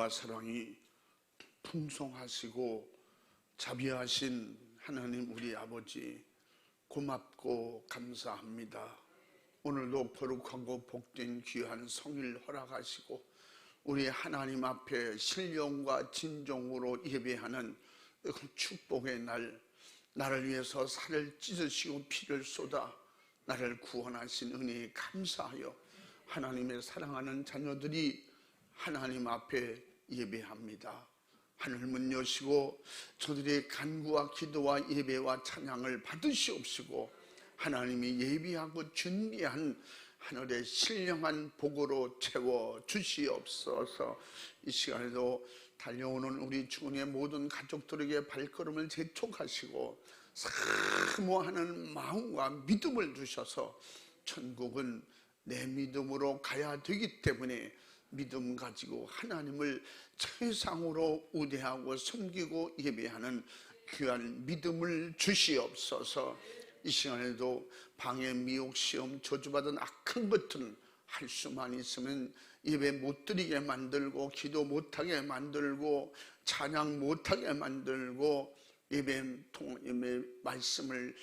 은혜와 사랑이 풍성하시고 자비하신 하나님 우리 아버지 고맙고 감사합니다. 오늘도 거룩하고 복된 귀한 성일 허락하시고 우리 하나님 앞에 신령과 진정으로 예배하는 축복의 날, 나를 위해서 살을 찢으시고 피를 쏟아 나를 구원하신 은혜에 감사하여 하나님의 사랑하는 자녀들이 하나님 앞에 예배합니다. 하늘 문 여시고 저들의 간구와 기도와 예배와 찬양을 받으시옵시고 하나님이 예비하고 준비한 하늘의 신령한 복으로 채워 주시옵소서. 이 시간에도 달려오는 우리 주은의 모든 가족들에게 발걸음을 재촉하시고 사모하는 마음과 믿음을 주셔서 천국은 내 믿음으로 가야 되기 때문에 믿음 가지고 하나님을 최상으로 우대하고 섬기고 예배하는 귀한 믿음을 주시옵소서. 이 시간에도 방해, 미혹, 시험, 저주받은 악한 것들은 할 수만 있으면 예배 못 드리게 만들고 기도 못하게 만들고 찬양 못하게 만들고 예배 말씀을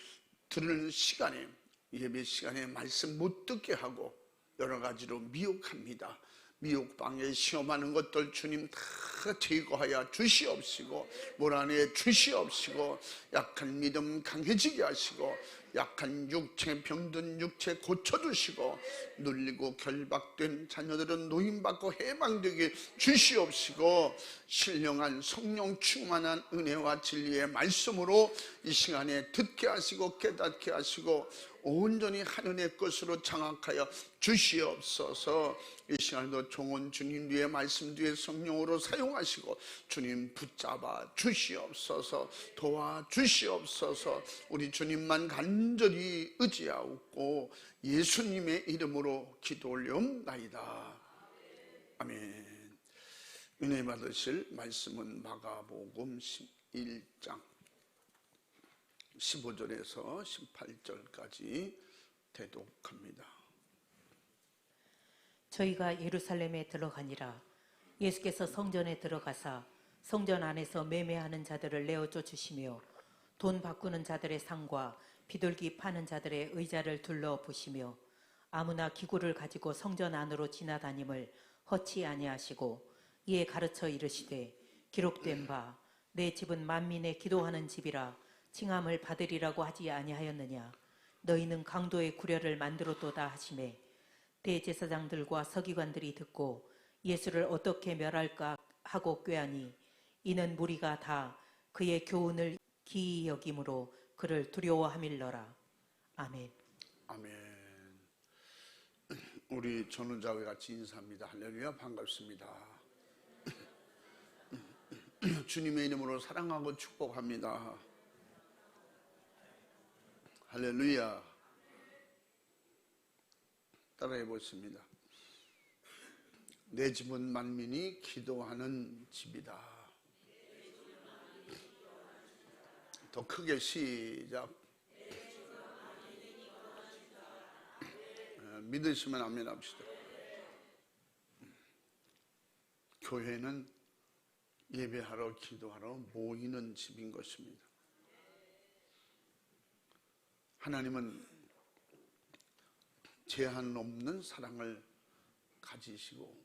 들을 시간에 예배 시간에 말씀 못 듣게 하고 여러 가지로 미혹합니다. 미혹방에 시험하는 것들 주님 다 제거하여 주시옵시고 몰아내 주시옵시고 약한 믿음 강해지게 하시고 약한 육체 병든 육체 고쳐주시고 눌리고 결박된 자녀들은 노임받고 해방되게 주시옵시고 신령한 성령 충만한 은혜와 진리의 말씀으로 이 시간에 듣게 하시고 깨닫게 하시고 온전히 하늘의 것으로 장악하여 주시옵소서. 이 시간에도 종은 주님 뒤에 말씀 뒤에 성령으로 사용하시고 주님 붙잡아 주시옵소서. 도와주시옵소서. 우리 주님만 간절히 의지하옵고 예수님의 이름으로 기도 올려옵나이다. 아멘. 은혜 받으실 말씀은 마가복음 11장 15절에서 18절까지 대독합니다. 저희가 예루살렘에 들어가니라. 예수께서 성전에 들어가사 성전 안에서 매매하는 자들을 내어 쫓으시며 돈 바꾸는 자들의 상과 비둘기 파는 자들의 의자를 둘러 보시며 아무나 기구를 가지고 성전 안으로 지나다님을 허치 아니하시고 이에 가르쳐 이르시되 기록된 바 내 집은 만민의 기도하는 집이라 칭함을 받으리라고 하지 아니하였느냐. 너희는 강도의 구려를 만들었도다 하시매 대제사장들과 서기관들이 듣고 예수를 어떻게 멸할까 하고 꾀하니 이는 무리가 다 그의 교훈을 기이 여김으로 그를 두려워함일러라. 아멘. 아멘. 우리 전우자와 같이 인사합니다. 할렐루야. 반갑습니다. 주님의 이름으로 사랑하고 축복합니다. 할렐루야. 따라해 보십니다. 내 집은 만민이 기도하는 집이다. 더 크게 시작. 믿으시면 아멘 합시다. 교회는 예배하러 기도하러 모이는 집인 것입니다. 하나님은 제한 없는 사랑을 가지시고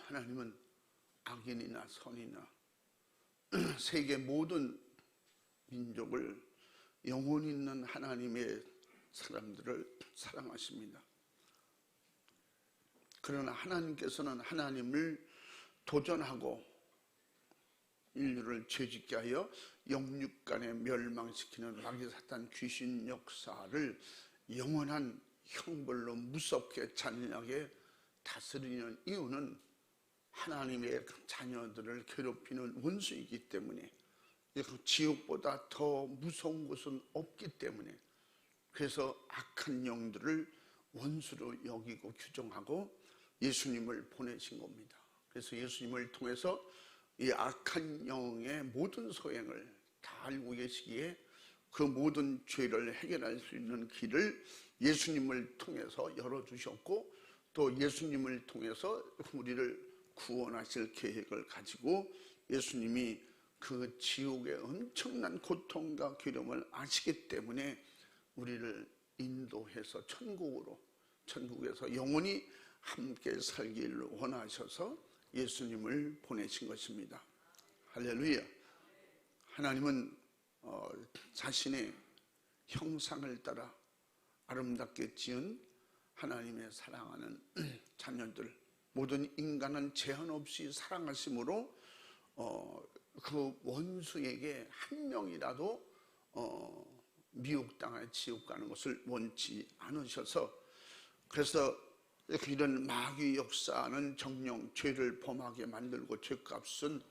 하나님은 악인이나 선이나 세계 모든 민족을 영혼 있는 하나님의 사람들을 사랑하십니다. 그러나 하나님께서는 하나님을 도전하고 인류를 죄짓게 하여 영육간에 멸망시키는 마귀 사탄 귀신 역사를 영원한 형벌로 무섭게 잔인하게 다스리는 이유는 하나님의 자녀들을 괴롭히는 원수이기 때문에 지옥보다 더 무서운 곳은 없기 때문에 그래서 악한 영들을 원수로 여기고 규정하고 예수님을 보내신 겁니다. 그래서 예수님을 통해서 이 악한 영의 모든 소행을 다 알고 계시기에 그 모든 죄를 해결할 수 있는 길을 예수님을 통해서 열어주셨고 또 예수님을 통해서 우리를 구원하실 계획을 가지고 예수님이 그 지옥의 엄청난 고통과 괴로움을 아시기 때문에 우리를 인도해서 천국에서 영원히 함께 살기를 원하셔서 예수님을 보내신 것입니다. 할렐루야. 하나님은 자신의 형상을 따라 아름답게 지은 하나님의 사랑하는 자녀들, 모든 인간은 제한 없이 사랑하심으로 그 원수에게 한 명이라도 미혹당해 지옥 가는 것을 원치 않으셔서, 그래서 이런 마귀 역사는 정령 죄를 범하게 만들고 죄값은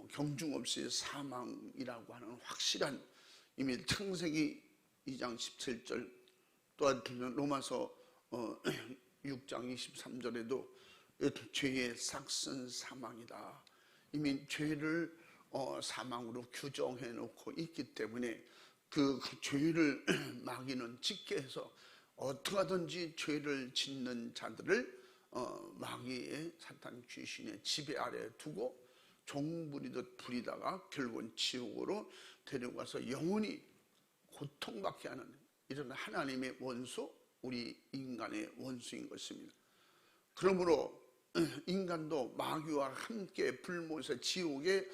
경중 없이 사망이라고 하는 확실한, 이미 창세기 2장 17절, 또한 로마서 6장 23절에도 죄의 삭은 사망이다. 이미 죄를 사망으로 규정해 놓고 있기 때문에 그 죄를 마귀는 짓게 해서 어떻게 하든지 죄를 짓는 자들을 마귀의 사탄 귀신의 지배 아래에 두고 종부리듯 부리다가 결국은 지옥으로 데려가서 영원히 고통받게 하는 이런 하나님의 원수, 우리 인간의 원수인 것입니다. 그러므로 인간도 마귀와 함께 불못의 지옥에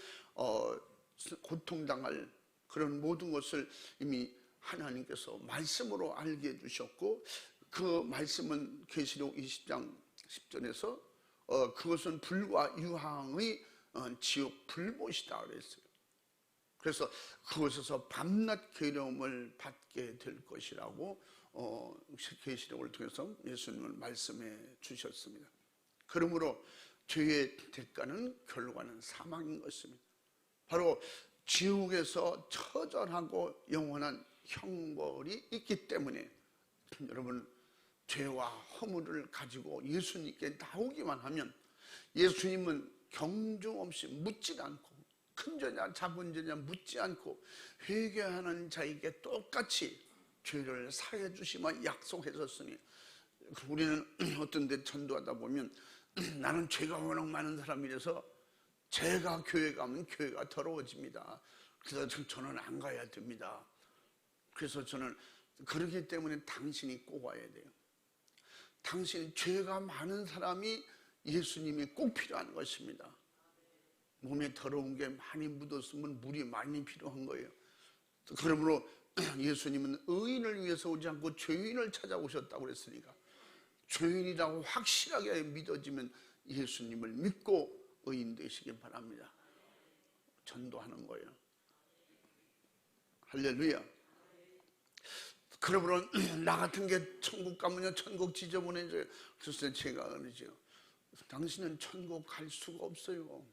고통당할 그런 모든 것을 이미 하나님께서 말씀으로 알게 해주셨고, 그 말씀은 계시록 20장 10절에서 그것은 불과 유황의 지옥 불못이다 그랬어요. 그래서 그곳에서 밤낮 괴로움을 받게 될 것이라고 계시록을 통해서 예수님은 말씀해 주셨습니다. 그러므로 죄의 대가는 결과는 사망인 것입니다. 바로 지옥에서 처절하고 영원한 형벌이 있기 때문에 여러분, 죄와 허물을 가지고 예수님께 나오기만 하면 예수님은 경중 없이 묻지 않고, 큰 죄냐 작은 죄냐 묻지 않고 회개하는 자에게 똑같이 죄를 사해 주시면 약속하셨으니, 우리는 어떤 데 전도하다 보면 나는 죄가 워낙 많은 사람이라서 제가 교회 가면 교회가 더러워집니다. 그래서 저는 안 가야 됩니다. 그래서 저는 그렇기 때문에 당신이 꼭 와야 돼요. 당신 죄가 많은 사람이 예수님이 꼭 필요한 것입니다. 몸에 더러운 게 많이 묻었으면 물이 많이 필요한 거예요. 그러므로 예수님은 의인을 위해서 오지 않고 죄인을 찾아오셨다고 그랬으니까, 죄인이라고 확실하게 믿어지면 예수님을 믿고 의인 되시기 바랍니다. 전도하는 거예요. 할렐루야. 그러므로 나 같은 게 천국 가면요 천국 지저분해져요. 그래서 제가 그러죠, 당신은 천국 갈 수가 없어요.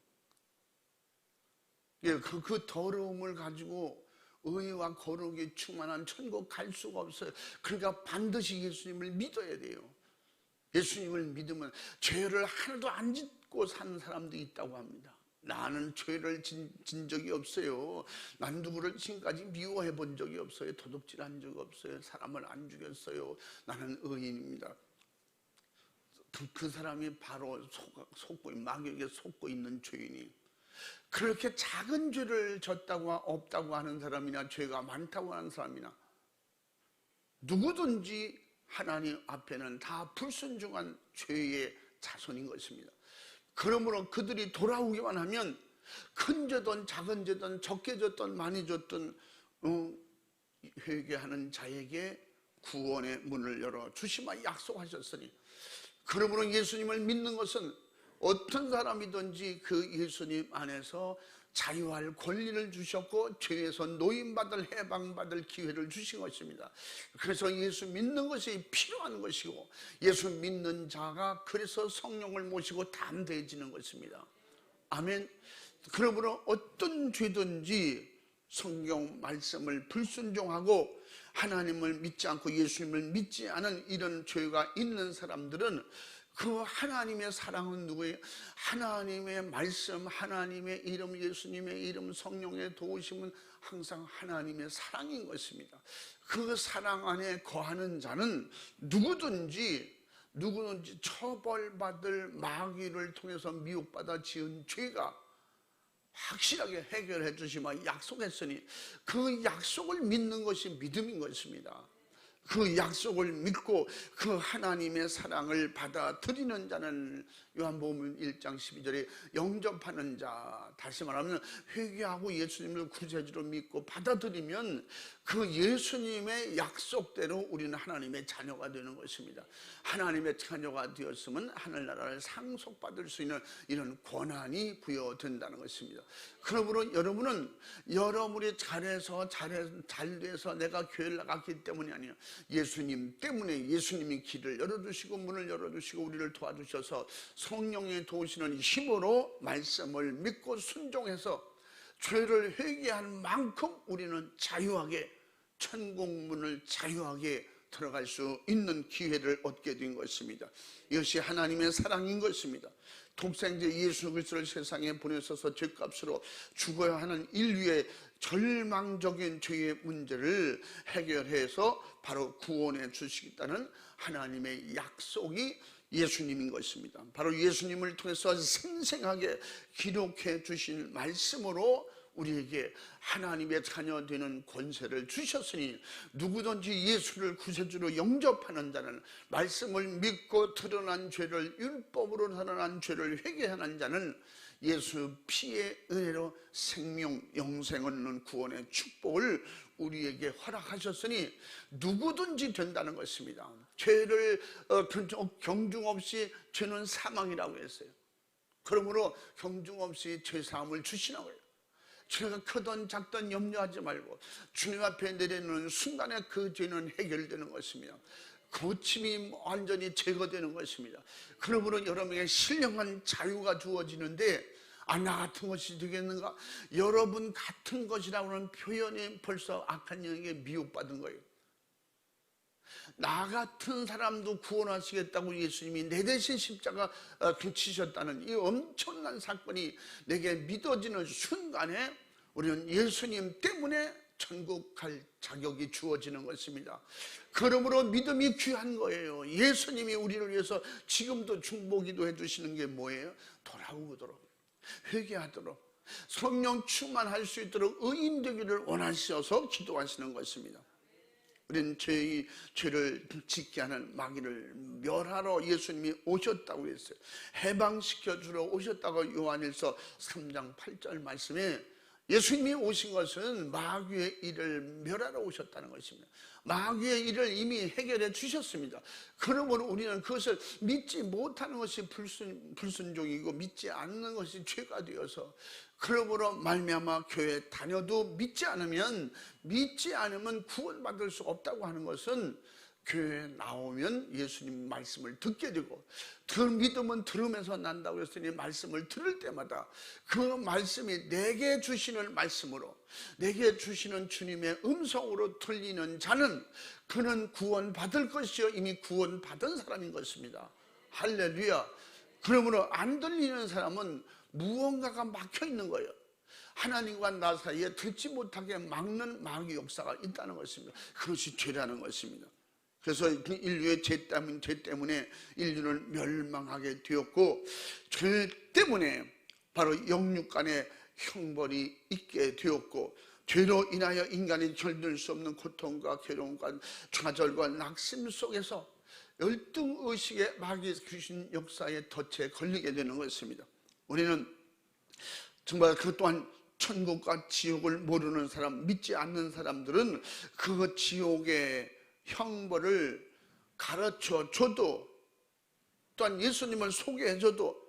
예, 그 더러움을 가지고 의와 거룩이 충만한 천국 갈 수가 없어요. 그러니까 반드시 예수님을 믿어야 돼요. 예수님을 믿으면 죄를 하나도 안 짓고 사는 사람도 있다고 합니다. 나는 죄를 진 적이 없어요. 난 누구를 지금까지 미워해 본 적이 없어요. 도둑질한 적 없어요. 사람을 안 죽였어요. 나는 의인입니다. 그 사람이 바로 마귀에게 속고 있는 죄인이, 그렇게 작은 죄를 졌다고 없다고 하는 사람이나 죄가 많다고 하는 사람이나 누구든지 하나님 앞에는 다 불순종한 죄의 자손인 것입니다. 그러므로 그들이 돌아오기만 하면 큰 죄든 작은 죄든 적게 졌든 많이 졌든 회개하는 자에게 구원의 문을 열어 주시마 약속하셨으니, 그러므로 예수님을 믿는 것은 어떤 사람이든지 그 예수님 안에서 자유할 권리를 주셨고 죄에서 노임받을 해방받을 기회를 주신 것입니다. 그래서 예수 믿는 것이 필요한 것이고, 예수 믿는 자가 그래서 성령을 모시고 담대해지는 것입니다. 아멘. 그러므로 어떤 죄든지 성경 말씀을 불순종하고 하나님을 믿지 않고 예수님을 믿지 않은 이런 죄가 있는 사람들은 그 하나님의 사랑은 누구예요? 하나님의 말씀, 하나님의 이름, 예수님의 이름, 성령의 도우심은 항상 하나님의 사랑인 것입니다. 그 사랑 안에 거하는 자는 누구든지 누구든지 처벌받을 마귀를 통해서 미혹받아 지은 죄가 확실하게 해결해 주시면 약속했으니 그 약속을 믿는 것이 믿음인 것입니다. 그 약속을 믿고 그 하나님의 사랑을 받아들이는 자는 요한복음 1장 12절에 영접하는 자, 다시 말하면 회개하고 예수님을 구세주로 믿고 받아들이면 그 예수님의 약속대로 우리는 하나님의 자녀가 되는 것입니다. 하나님의 자녀가 되었으면 하늘나라를 상속받을 수 있는 이런 권한이 부여된다는 것입니다. 그러므로 여러분은 여러분이 잘해서 잘 돼서 내가 교회를 나갔기 때문이 아니에요. 예수님 때문에 예수님이 길을 열어주시고 문을 열어주시고 우리를 도와주셔서 성령의 도우시는 힘으로 말씀을 믿고 순종해서 죄를 회개한 만큼 우리는 자유하게 천국문을 자유하게 들어갈 수 있는 기회를 얻게 된 것입니다. 이것이 하나님의 사랑인 것입니다. 독생자 예수 그리스도를 세상에 보내셔서 죄값으로 죽어야 하는 인류의 절망적인 죄의 문제를 해결해서 바로 구원해 주시겠다는 하나님의 약속이 예수님인 것입니다. 바로 예수님을 통해서 생생하게 기록해 주신 말씀으로 우리에게 하나님의 자녀 되는 권세를 주셨으니 누구든지 예수를 구세주로 영접하는 자는 말씀을 믿고 드러난 죄를 율법으로 드러난 죄를 회개하는 자는 예수 피의 은혜로 생명 영생을 얻는 구원의 축복을 우리에게 허락하셨으니 누구든지 된다는 것입니다. 죄를 경중 없이 죄는 사망이라고 했어요. 그러므로 경중 없이 죄사함을 주시라고 해요. 죄가 크든 작든 염려하지 말고 주님 앞에 내리는 순간에 그 죄는 해결되는 것입니다. 고침이 완전히 제거되는 것입니다. 그러므로 여러분에게 신령한 자유가 주어지는데 나 같은 것이 되겠는가? 여러분 같은 것이라고 하는 표현이 벌써 악한 영에게 미혹받은 거예요. 나 같은 사람도 구원하시겠다고 예수님이 내 대신 십자가 지셨다는 이 엄청난 사건이 내게 믿어지는 순간에 우리는 예수님 때문에 천국 갈 자격이 주어지는 것입니다. 그러므로 믿음이 귀한 거예요. 예수님이 우리를 위해서 지금도 중보기도 해주시는 게 뭐예요? 돌아오도록, 회개하도록, 성령 충만할 수 있도록 의인 되기를 원하셔서 기도하시는 것입니다. 우리는 죄를 짓게 하는 마귀를 멸하러 예수님이 오셨다고 했어요. 해방시켜 주러 오셨다고 요한일서 3장 8절 말씀에 예수님이 오신 것은 마귀의 일을 멸하러 오셨다는 것입니다. 마귀의 일을 이미 해결해 주셨습니다. 그러므로 우리는 그것을 믿지 못하는 것이 불순종이고 믿지 않는 것이 죄가 되어서, 그러므로 말미암아 교회 다녀도 믿지 않으면 구원받을 수 없다고 하는 것은 교회에 나오면 예수님 말씀을 듣게 되고, 그 믿음은 들으면서 난다고 했으니 말씀을 들을 때마다 그 말씀이 내게 주시는 말씀으로, 내게 주시는 주님의 음성으로 들리는 자는 그는 구원받을 것이요 이미 구원받은 사람인 것입니다. 할렐루야. 그러므로 안 들리는 사람은 무언가가 막혀 있는 거예요. 하나님과 나 사이에 듣지 못하게 막는 마귀 역사가 있다는 것입니다. 그것이 죄라는 것입니다. 그래서 인류의 죄 때문에 인류는 멸망하게 되었고, 죄 때문에 바로 영육간의 형벌이 있게 되었고, 죄로 인하여 인간이 견딜 수 없는 고통과 괴로움과 좌절과 낙심 속에서 열등의식의 마귀 귀신 역사의 덫에 걸리게 되는 것입니다. 우리는 정말 그 또한 천국과 지옥을 모르는 사람, 믿지 않는 사람들은 그 지옥의 형벌을 가르쳐줘도, 또한 예수님을 소개해줘도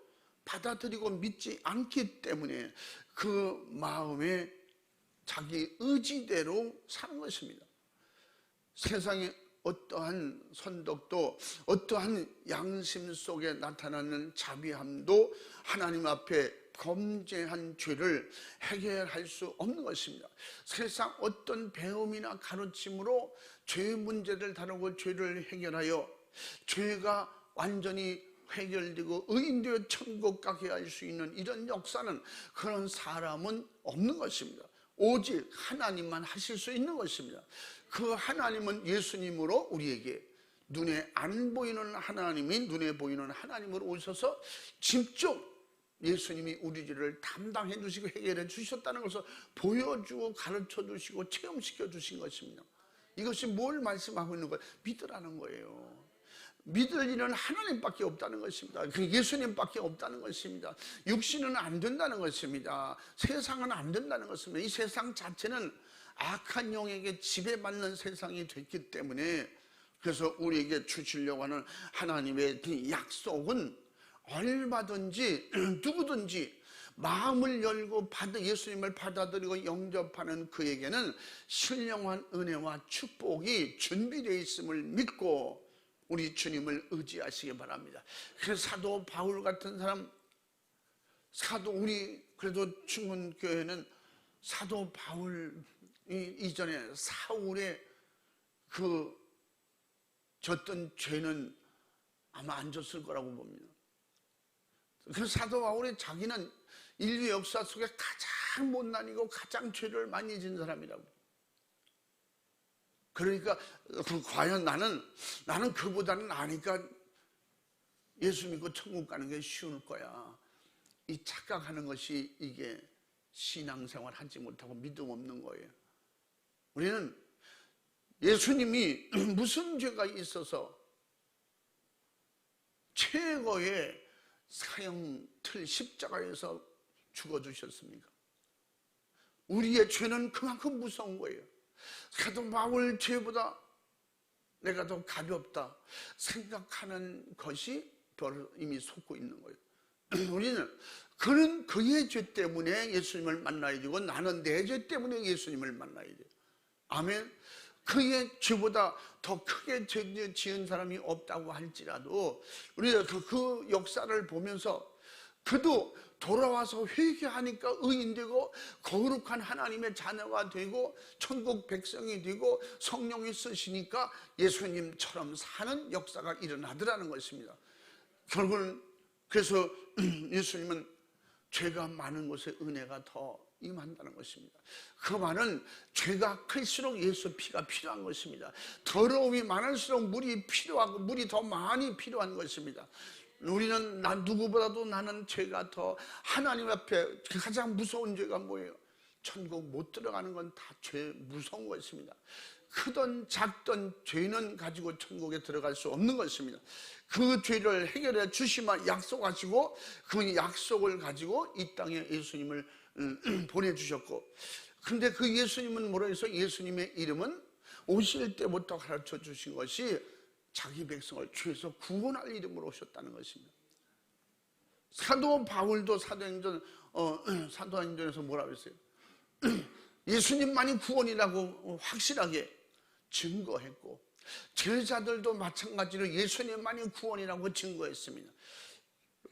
받아들이고 믿지 않기 때문에 그 마음에 자기 의지대로 사는 것입니다. 세상에 어떠한 선덕도, 어떠한 양심 속에 나타나는 자비함도 하나님 앞에 범죄한 죄를 해결할 수 없는 것입니다. 세상 어떤 배움이나 가르침으로 죄의 문제를 다루고 죄를 해결하여 죄가 완전히 해결되고 의인되어 천국 가게 할 수 있는 이런 역사는, 그런 사람은 없는 것입니다. 오직 하나님만 하실 수 있는 것입니다. 그 하나님은 예수님으로 우리에게 눈에 안 보이는 하나님이 눈에 보이는 하나님으로 오셔서 직접 예수님이 우리를 담당해 주시고 해결해 주셨다는 것을 보여주고 가르쳐 주시고 체험시켜 주신 것입니다. 이것이 뭘 말씀하고 있는 거예요? 믿으라는 거예요. 믿을 일은 하나님밖에 없다는 것입니다. 그 예수님밖에 없다는 것입니다. 육신은 안 된다는 것입니다. 세상은 안 된다는 것입니다. 이 세상 자체는 악한 영에게 지배받는 세상이 됐기 때문에, 그래서 우리에게 주시려고 하는 하나님의 그 약속은 얼마든지 누구든지 마음을 열고 예수님을 받아들이고 영접하는 그에게는 신령한 은혜와 축복이 준비되어 있음을 믿고 우리 주님을 의지하시기 바랍니다. 그래서 사도 바울 같은 사람, 우리 그래도 중문교회는 사도 바울 이전에 사울의 그 졌던 죄는 아마 안 졌을 거라고 봅니다. 그 사도 바울이 자기는 인류 역사 속에 가장 못난이고 가장 죄를 많이 진 사람이라고. 그러니까 과연 나는 그보다는 아니까 예수 믿고 천국 가는 게 쉬울 거야. 이 착각하는 것이 이게 신앙생활 하지 못하고 믿음 없는 거예요. 우리는 예수님이 무슨 죄가 있어서 최고의 사형틀 십자가에서 죽어주셨습니까? 우리의 죄는 그만큼 무서운 거예요. 사도 바울 죄보다 내가 더 가볍다 생각하는 것이 이미 속고 있는 거예요. 우리는 그는 그의 죄 때문에 예수님을 만나야 되고 나는 내 죄 때문에 예수님을 만나야 돼요. 아멘. 그의 죄보다 더 크게 죄 지은 사람이 없다고 할지라도 우리가 그 역사를 보면서 그도 돌아와서 회개하니까 의인되고 거룩한 하나님의 자녀가 되고 천국 백성이 되고 성령이 쓰시니까 예수님처럼 사는 역사가 일어나더라는 것입니다. 결국은 그래서 예수님은 죄가 많은 곳에 은혜가 더 임한다는 것입니다. 그 말은 죄가 클수록 예수 피가 필요한 것입니다. 더러움이 많을수록 물이 필요하고 물이 더 많이 필요한 것입니다. 우리는 누구보다도 나는 죄가 더 하나님 앞에 가장 무서운 죄가 뭐예요? 천국 못 들어가는 건 다 죄 무서운 것입니다. 크든 작든 죄는 가지고 천국에 들어갈 수 없는 것입니다. 그 죄를 해결해 주시면 약속하시고 그 약속을 가지고 이 땅에 예수님을 보내주셨고, 근데 그 예수님은 뭐라 해서 예수님의 이름은 오실 때부터 가르쳐 주신 것이 자기 백성을 죄에서 구원할 이름으로 오셨다는 것입니다. 사도 바울도 사도행전에서 뭐라고 했어요? 예수님만이 구원이라고 확실하게 증거했고, 제자들도 마찬가지로 예수님만이 구원이라고 증거했습니다.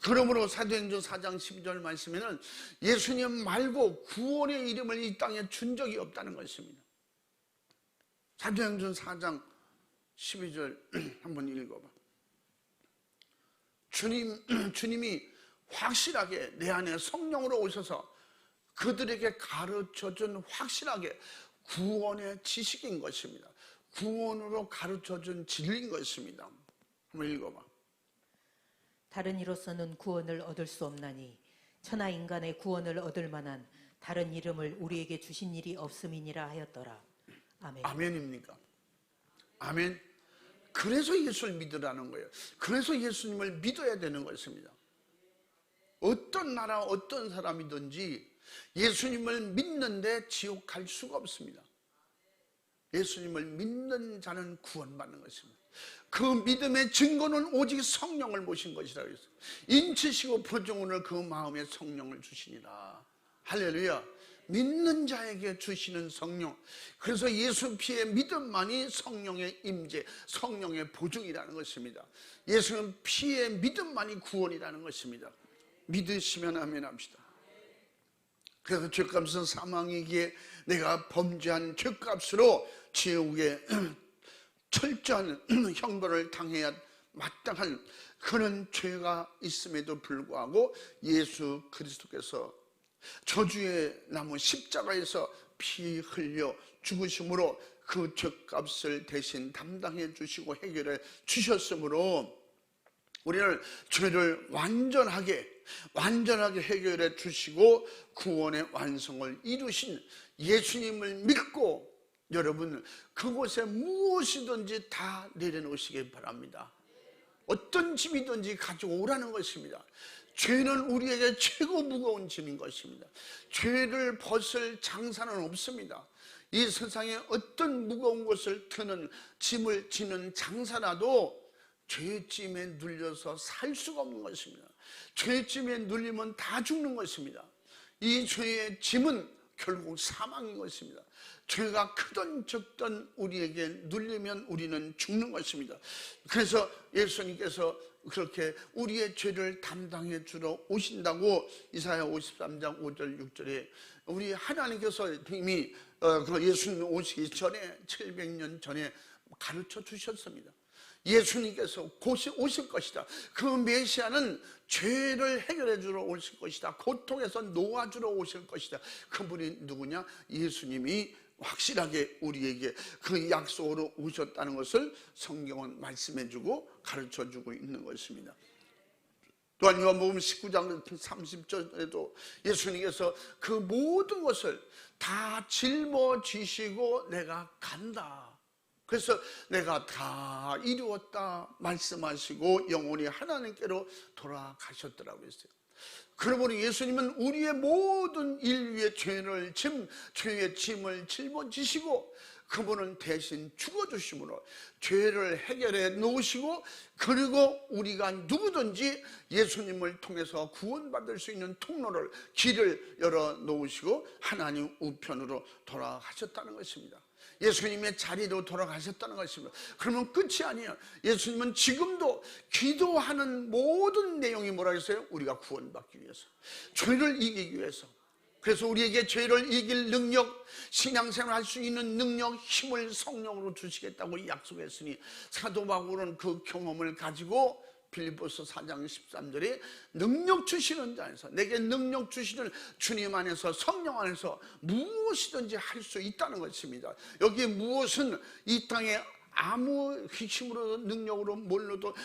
그러므로 사도행전 4장 12절 말씀에는 예수님 말고 구원의 이름을 이 땅에 준 적이 없다는 것입니다. 사도행전 4장 12절 한번 읽어봐. 주님이 확실하게 내 안에 성령으로 오셔서 그들에게 가르쳐준 확실하게 구원의 지식인 것입니다. 구원으로 가르쳐준 진리인 것입니다. 한번 읽어봐. 다른 이로서는 구원을 얻을 수 없나니 천하 인간의 구원을 얻을 만한 다른 이름을 우리에게 주신 일이 없음이니라 하였더라. 아멘. 아멘입니까? 아멘. 그래서 예수를 믿으라는 거예요. 그래서 예수님을 믿어야 되는 것입니다. 어떤 나라 어떤 사람이든지 예수님을 믿는데 지옥 갈 수가 없습니다. 예수님을 믿는 자는 구원받는 것입니다. 그 믿음의 증거는 오직 성령을 모신 것이라고 했어요. 인치시고 보증오늘 그 마음에 성령을 주시니라. 할렐루야. 믿는 자에게 주시는 성령. 그래서 예수 피의 믿음만이 성령의 임재, 성령의 보증이라는 것입니다. 예수는 피의 믿음만이 구원이라는 것입니다. 믿으시면 아멘 합시다. 그래서 죄값은 사망이기에 내가 범죄한 죄값으로 지옥에 철저한 형벌을 당해야 마땅한 그런 죄가 있음에도 불구하고 예수 그리스도께서 저주의 나무 십자가에서 피 흘려 죽으심으로 그 죄값을 대신 담당해 주시고 해결해 주셨으므로 우리는 죄를 완전하게 해결해 주시고 구원의 완성을 이루신 예수님을 믿고 여러분 그곳에 무엇이든지 다 내려놓으시기 바랍니다. 어떤 짐이든지 가져오라는 것입니다. 죄는 우리에게 최고 무거운 짐인 것입니다. 죄를 벗을 장사는 없습니다. 이 세상에 어떤 무거운 것을 드는 짐을 지는 장사라도 죄짐에 눌려서 살 수가 없는 것입니다. 죄짐에 눌리면 다 죽는 것입니다. 이 죄의 짐은 결국 사망인 것입니다. 죄가 크든 적든 우리에게 눌리면 우리는 죽는 것입니다. 그래서 예수님께서 그렇게 우리의 죄를 담당해 주러 오신다고 이사야 53장 5절 6절에 우리 하나님께서 이미 예수님 오시기 전에 700년 전에 가르쳐 주셨습니다. 예수님께서 곧 오실 것이다. 그 메시아는 죄를 해결해 주러 오실 것이다. 고통에서 놓아주러 오실 것이다. 그분이 누구냐? 예수님이 확실하게 우리에게 그 약속으로 오셨다는 것을 성경은 말씀해주고 가르쳐주고 있는 것입니다. 또한 요한복음 19장 30절에도 예수님께서 그 모든 것을 다 짊어지시고 내가 간다. 그래서 내가 다 이루었다 말씀하시고 영원히 하나님께로 돌아가셨더라고요. 그러므로 예수님은 우리의 모든 인류의 죄의 짐을 짊어지시고 그분은 대신 죽어주심으로 죄를 해결해 놓으시고 그리고 우리가 누구든지 예수님을 통해서 구원받을 수 있는 통로를 길을 열어 놓으시고 하나님 우편으로 돌아가셨다는 것입니다. 예수님의 자리로 돌아가셨다는 것입니다. 그러면 끝이 아니에요. 예수님은 지금도 기도하는 모든 내용이 뭐라 했어요? 우리가 구원받기 위해서, 죄를 이기기 위해서. 그래서 우리에게 죄를 이길 능력, 신앙생활 할 수 있는 능력, 힘을 성령으로 주시겠다고 약속했으니 사도 바울은 그 경험을 가지고 빌립보서 4장 13절에 능력 주시는 자 안에서, 내게 능력 주시는 주님 안에서, 성령 안에서 무엇이든지 할 수 있다는 것입니다. 여기 무엇은 이 땅에 아무 힘으로 능력으로 뭘로도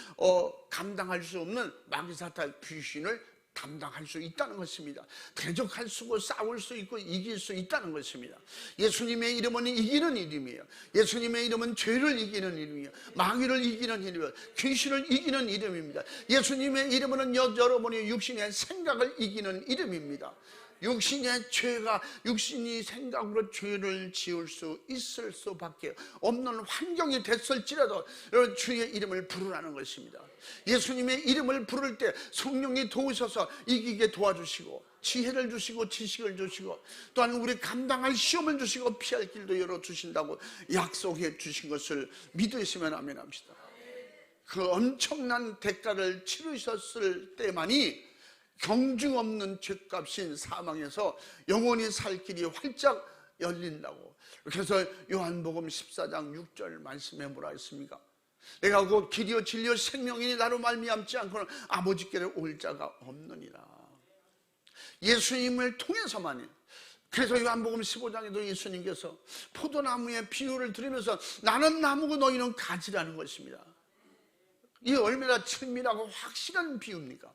감당할 수 없는 마귀사탄 귀신을 담당할 수 있다는 것입니다. 대적할 수 있고 싸울 수 있고 이길 수 있다는 것입니다. 예수님의 이름은 이기는 이름이에요. 예수님의 이름은 죄를 이기는 이름이에요. 마귀를 이기는 이름이에요. 귀신을 이기는 이름입니다. 예수님의 이름은 여러분의 육신의 생각을 이기는 이름입니다. 육신의 죄가 육신이 생각으로 죄를 지을 수 있을 수밖에 없는 환경이 됐을지라도 주의 이름을 부르라는 것입니다. 예수님의 이름을 부를 때 성령이 도우셔서 이기게 도와주시고 지혜를 주시고 지식을 주시고 또한 우리 감당할 시험을 주시고 피할 길도 열어주신다고 약속해 주신 것을 믿으시면 아멘 합시다. 그 엄청난 대가를 치르셨을 때만이 경중 없는 죄값인 사망에서 영원히 살 길이 활짝 열린다고. 그래서 요한복음 14장 6절 말씀에 뭐라 했습니까? 내가 곧 길이요 진리요 생명이니 나로 말미암지 않고는 아버지께로 올 자가 없느니라. 예수님을 통해서만이. 그래서 요한복음 15장에도 예수님께서 포도나무의 비유를 들으면서 나는 나무고 너희는 가지라는 것입니다. 이게 얼마나 친밀하고 확실한 비유입니까?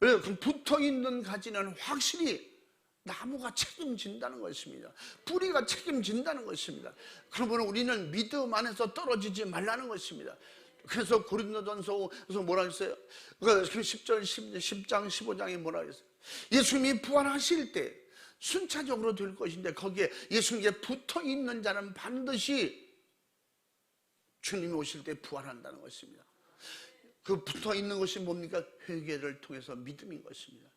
그 붙어있는 가지는 확실히 나무가 책임진다는 것입니다. 뿌리가 책임진다는 것입니다. 그러면 우리는 믿음 안에서 떨어지지 말라는 것입니다. 그래서 고린도전서에서 뭐라 했어요? 그 10장 15장에 뭐라 했어요? 예수님이 부활하실 때 순차적으로 될 것인데 거기에 예수님께 붙어있는 자는 반드시 주님이 오실 때 부활한다는 것입니다. 그 붙어있는 것이 뭡니까? 회개를 통해서 믿음인 것입니다.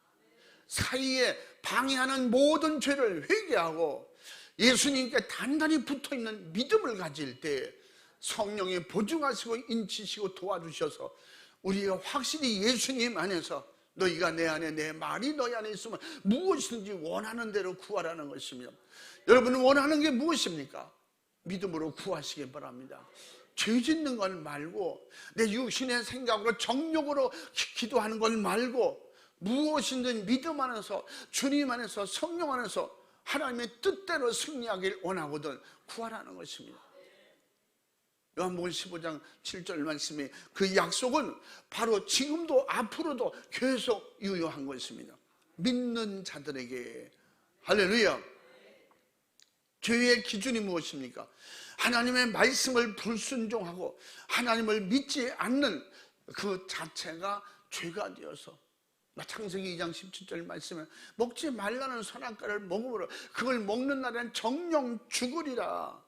사이에 방해하는 모든 죄를 회개하고 예수님께 단단히 붙어있는 믿음을 가질 때 성령이 보증하시고 인치시고 도와주셔서 우리가 확실히 예수님 안에서 너희가 내 안에 내 말이 너희 안에 있으면 무엇이든지 원하는 대로 구하라는 것입니다. 여러분은 원하는 게 무엇입니까? 믿음으로 구하시기 바랍니다. 죄 짓는 걸 말고 내 육신의 생각으로 정욕으로 기도하는 걸 말고 무엇이든 믿음 안에서 주님 안에서 성령 안에서 하나님의 뜻대로 승리하길 원하거든 구하라는 것입니다. 요한복음 15장 7절 말씀에 그 약속은 바로 지금도 앞으로도 계속 유효한 것입니다. 믿는 자들에게. 할렐루야. 죄의 기준이 무엇입니까? 하나님의 말씀을 불순종하고 하나님을 믿지 않는 그 자체가 죄가 되어서, 창세기 2장 17절 말씀에 먹지 말라는 선악과를 먹으므로 그걸 먹는 날에는 정령 죽으리라.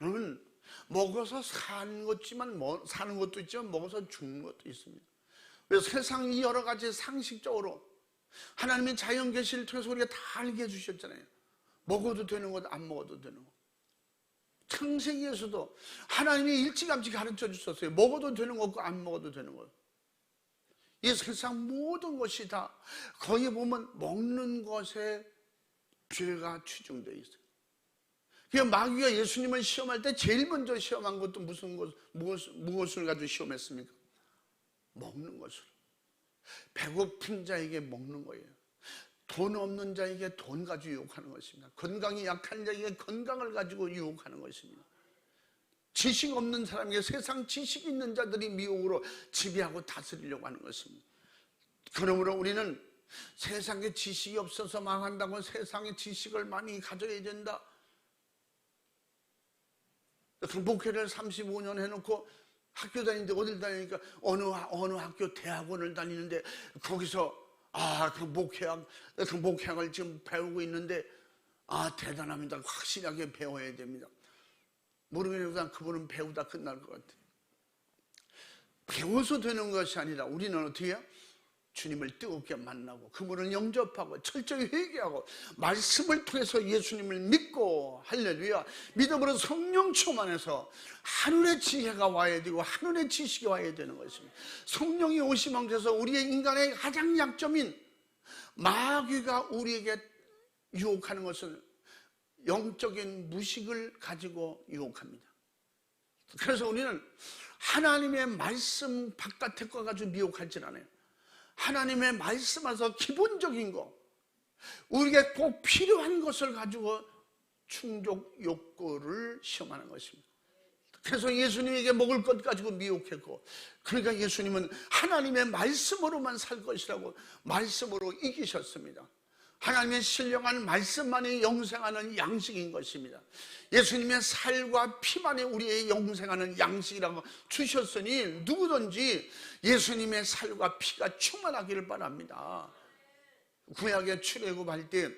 여러분, 먹어서 사는 것도 있지만 먹어서 죽는 것도 있습니다. 그래서 세상이 여러 가지 상식적으로 하나님의 자연 계시를 통해서 우리가 다 알게 해주셨잖아요. 먹어도 되는 것, 안 먹어도 되는 것. 창세기에서도 하나님이 일찌감치 가르쳐 주셨어요. 먹어도 되는 것과 안 먹어도 되는 것. 이 세상 모든 것이 다 거기 보면 먹는 것에 죄가 추중되어 있어요. 그러니까 마귀가 예수님을 시험할 때 제일 먼저 시험한 것도 무엇을 가지고 시험했습니까? 먹는 것으로. 배고픈 자에게 먹는 거예요. 돈 없는 자에게 돈 가지고 유혹하는 것입니다. 건강이 약한 자에게 건강을 가지고 유혹하는 것입니다. 지식 없는 사람에게 세상 지식 있는 자들이 미혹으로 지배하고 다스리려고 하는 것입니다. 그러므로 우리는 세상에 지식이 없어서 망한다고 세상에 지식을 많이 가져야 된다. 목회를 35년 해놓고 학교 다니는데 어딜 다니니까 어느 학교 대학원을 다니는데 거기서 그 목회학을 지금 배우고 있는데 대단합니다. 확실하게 배워야 됩니다. 모르겠지만 그분은 배우다 끝날 것 같아요. 배워서 되는 것이 아니라 우리는 어떻게 해요? 주님을 뜨겁게 만나고 그분을 영접하고 철저히 회개하고 말씀을 통해서 예수님을 믿고, 할렐루야, 믿음으로 성령 충만해서 하늘의 지혜가 와야 되고 하늘의 지식이 와야 되는 것입니다. 성령이 오시면 그래서 우리의 인간의 가장 약점인 마귀가 우리에게 유혹하는 것은 영적인 무식을 가지고 유혹합니다. 그래서 우리는 하나님의 말씀 바깥의 거 가지고 미혹하지 않아요. 하나님의 말씀에서 기본적인 거, 우리에게 꼭 필요한 것을 가지고 충족 욕구를 시험하는 것입니다. 그래서 예수님에게 먹을 것 가지고 미혹했고, 그러니까 예수님은 하나님의 말씀으로만 살 것이라고 말씀으로 이기셨습니다. 하나님의 신령한 말씀만이 영생하는 양식인 것입니다. 예수님의 살과 피만이 우리의 영생하는 양식이라고 주셨으니 누구든지 예수님의 살과 피가 충만하기를 바랍니다. 구약의 출애굽할 때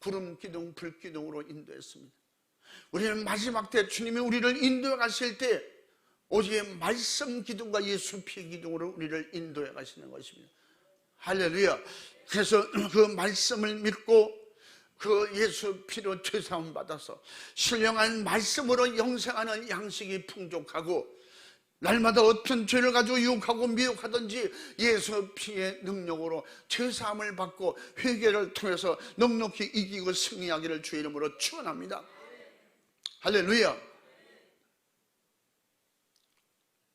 구름 기둥, 불 기둥으로 인도했습니다. 우리는 마지막 때 주님이 우리를 인도해 가실 때 오직 말씀 기둥과 예수 피 기둥으로 우리를 인도해 가시는 것입니다. 할렐루야. 그래서 그 말씀을 믿고 그 예수 피로 죄사함 받아서 신령한 말씀으로 영생하는 양식이 풍족하고, 날마다 어떤 죄를 가지고 유혹하고 미혹하든지 예수 피의 능력으로 죄사함을 받고 회개를 통해서 넉넉히 이기고 승리하기를 주의 이름으로 축원합니다. 할렐루야.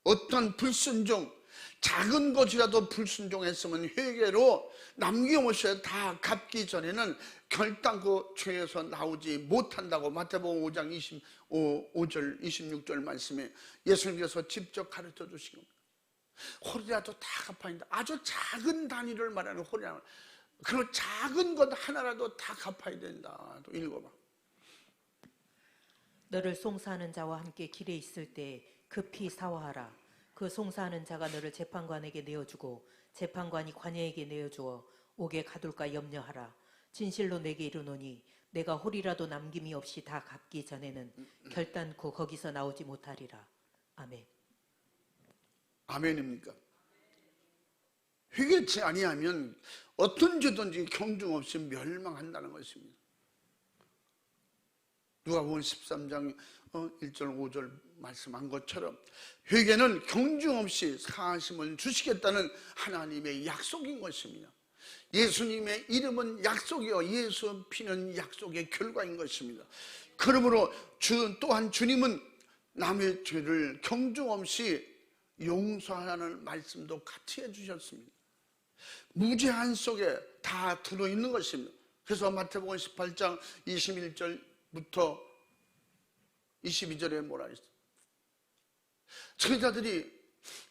어떤 불순종, 작은 것이라도 불순종했으면 회개로 남김없이 다 갚기 전에는 결단코 죄에서 나오지 못한다고 마태복음 5장 25절 26절 말씀에 예수님께서 직접 가르쳐 주신 겁니다. 홀이라도 다 갚아야 한다. 아주 작은 단위를 말하는 홀이라는, 그 작은 것 하나라도 다 갚아야 된다. 또 읽어봐. 너를 송사하는 자와 함께 길에 있을 때 급히 사화하라. 그 송사하는 자가 너를 재판관에게 내어주고 재판관이 관예에게 내어주어 옥에 가둘까 염려하라. 진실로 내게 이르노니 내가 홀이라도 남김이 없이 다 갚기 전에는 결단코 거기서 나오지 못하리라. 아멘. 아멘입니까? 회개치 아니하면 어떤 죄든지 경중 없이 멸망한다는 것입니다. 누가복음 13장 1절 5절 말씀한 것처럼 회개는 경중 없이 사하심을 주시겠다는 하나님의 약속인 것입니다. 예수님의 이름은 약속이요 예수 피는 약속의 결과인 것입니다. 그러므로 또한 주님은 남의 죄를 경중 없이 용서하라는 말씀도 같이 해주셨습니다. 무제한 속에 다 들어있는 것입니다. 그래서 마태복음 18장 21절부터 22절에 뭐라 했어요? 제자들이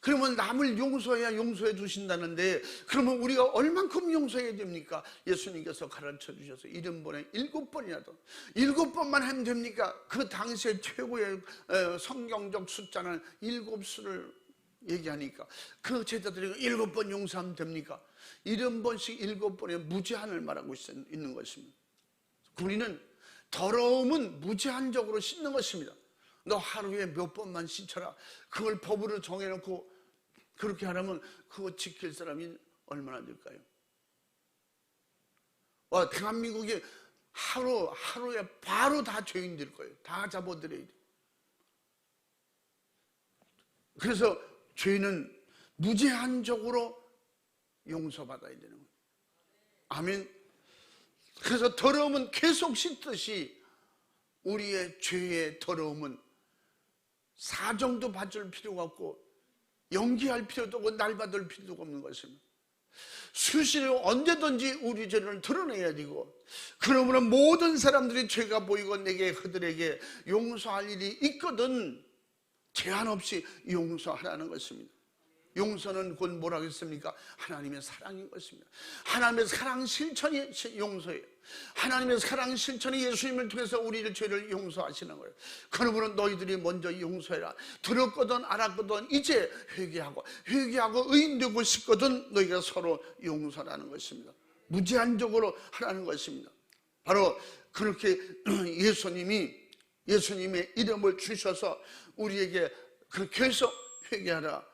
그러면 남을 용서해야 용서해 주신다는데 그러면 우리가 얼만큼 용서해야 됩니까? 예수님께서 가르쳐 주셔서 70번에 7번이라도 7번만 하면 됩니까? 그 당시에 최고의 성경적 숫자는 7수를 얘기하니까 그 제자들이 7번 용서하면 됩니까? 70번씩 7번의 무제한을 말하고 있는 것입니다. 우리는 더러움은 무제한적으로 씻는 것입니다. 너 하루에 몇 번만 씻어라. 그걸 법으로 정해놓고 그렇게 하려면 그거 지킬 사람이 얼마나 될까요? 대한민국이 하루에 바로 다 죄인 될 거예요. 다 잡아들여야 돼요. 그래서 죄인은 무제한적으로 용서받아야 되는 거예요. 아멘. 그래서 더러움은 계속 씻듯이 우리의 죄의 더러움은 사정도 받을 필요가 없고 연기할 필요도 없고 날받을 필요도 없는 것입니다. 수시로 언제든지 우리 죄를 드러내야 되고 그러므로 모든 사람들이 죄가 보이고 내게 그들에게 용서할 일이 있거든 제한 없이 용서하라는 것입니다. 용서는 곧 뭐라고 했습니까? 하나님의 사랑인 것입니다. 하나님의 사랑 실천이 용서예요. 하나님의 사랑 실천이 예수님을 통해서 우리의 죄를 용서하시는 거예요. 그러므로 너희들이 먼저 용서해라. 들었거든 알았거든 이제 회개하고 의인되고 싶거든 너희가 서로 용서라는 것입니다. 무제한적으로 하라는 것입니다. 바로 그렇게 예수님의 이름을 주셔서 우리에게 그렇게 해서 회개하라.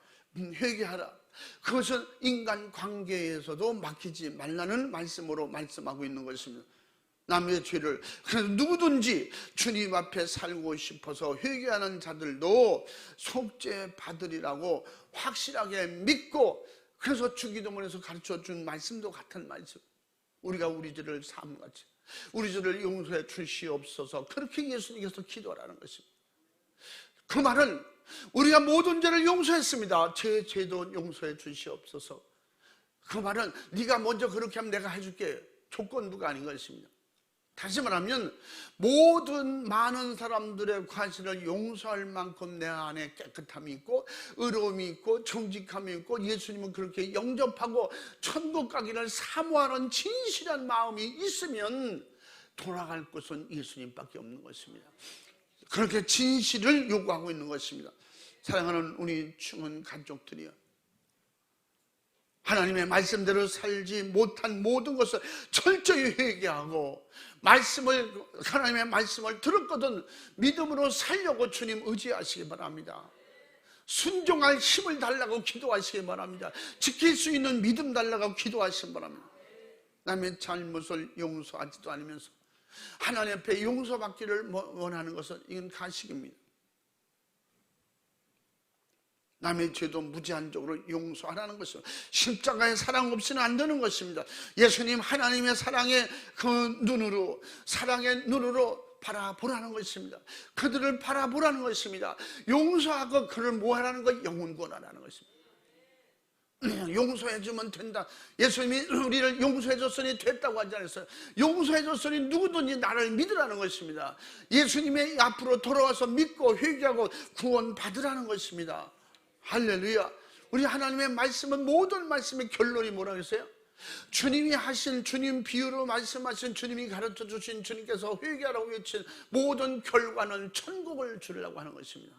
그것은 인간관계에서도 맡기지 말라는 말씀으로 말씀하고 있는 것입니다. 남의 죄를 그래서 누구든지 주님 앞에 살고 싶어서 회개하는 자들도 속죄 받으리라고 확실하게 믿고 그래서 주기도문에서 가르쳐준 말씀도 같은 말씀. 우리가 우리 죄를 사함같이 우리 죄를 용서해 주시옵소서 그렇게 예수님께서 기도하라는 것입니다. 그 말은 우리가 모든 죄를 용서했습니다. 제 죄도 용서해 주시옵소서. 그 말은 네가 먼저 그렇게 하면 내가 해줄게 조건부가 아닌 것입니다. 다시 말하면 모든 많은 사람들의 과실을 용서할 만큼 내 안에 깨끗함이 있고 의로움이 있고 정직함이 있고 예수님은 그렇게 영접하고 천국 가기를 사모하는 진실한 마음이 있으면 돌아갈 곳은 예수님밖에 없는 것입니다. 그렇게 진실을 요구하고 있는 것입니다. 사랑하는 우리 충은 가족들이여, 하나님의 말씀대로 살지 못한 모든 것을 철저히 회개하고 하나님의 말씀을 들었거든 믿음으로 살려고 주님 의지하시기 바랍니다. 순종할 힘을 달라고 기도하시기 바랍니다. 지킬 수 있는 믿음 달라고 기도하시기 바랍니다. 남의 잘못을 용서하지도 않으면서 하나님 앞에 용서받기를 원하는 것은 이건 가식입니다. 남의 죄도 무제한적으로 용서하라는 것입니다. 십자가의 사랑 없이는 안 되는 것입니다. 예수님 하나님의 사랑의 사랑의 눈으로 바라보라는 것입니다. 그들을 바라보라는 것입니다. 용서하고 그를 뭐하라는 것? 영혼 구원하라는 것입니다. 용서해주면 된다. 예수님이 우리를 용서해줬으니 됐다고 하지 않았어요. 용서해줬으니 누구든지 나를 믿으라는 것입니다. 예수님의 앞으로 돌아와서 믿고 회개하고 구원 받으라는 것입니다. 할렐루야. 우리 하나님의 말씀은 모든 말씀의 결론이 뭐라고 했어요? 주님이 하신 주님 비유로 말씀하신 주님이 가르쳐 주신 주님께서 회개하라고 외친 모든 결과는 천국을 주려고 하는 것입니다.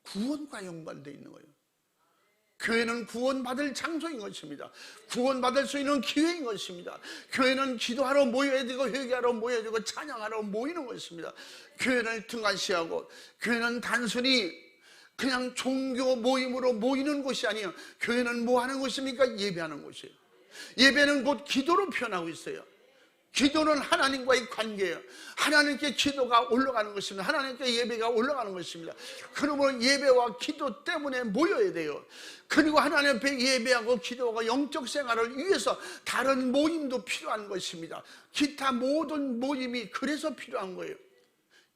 구원과 연관되어 있는 거예요. 교회는 구원받을 장소인 것입니다. 구원받을 수 있는 기회인 것입니다. 교회는 기도하러 모여야 되고 회개하러 모여야 되고 찬양하러 모이는 것입니다. 교회를 등한시하고 교회는 단순히 그냥 종교 모임으로 모이는 곳이 아니에요. 교회는 뭐 하는 곳입니까? 예배하는 곳이에요. 예배는 곧 기도로 표현하고 있어요. 기도는 하나님과의 관계예요. 하나님께 기도가 올라가는 것입니다. 하나님께 예배가 올라가는 것입니다. 그러므로 예배와 기도 때문에 모여야 돼요. 그리고 하나님 앞에 예배하고 기도하고 영적 생활을 위해서 다른 모임도 필요한 것입니다. 기타 모든 모임이 그래서 필요한 거예요.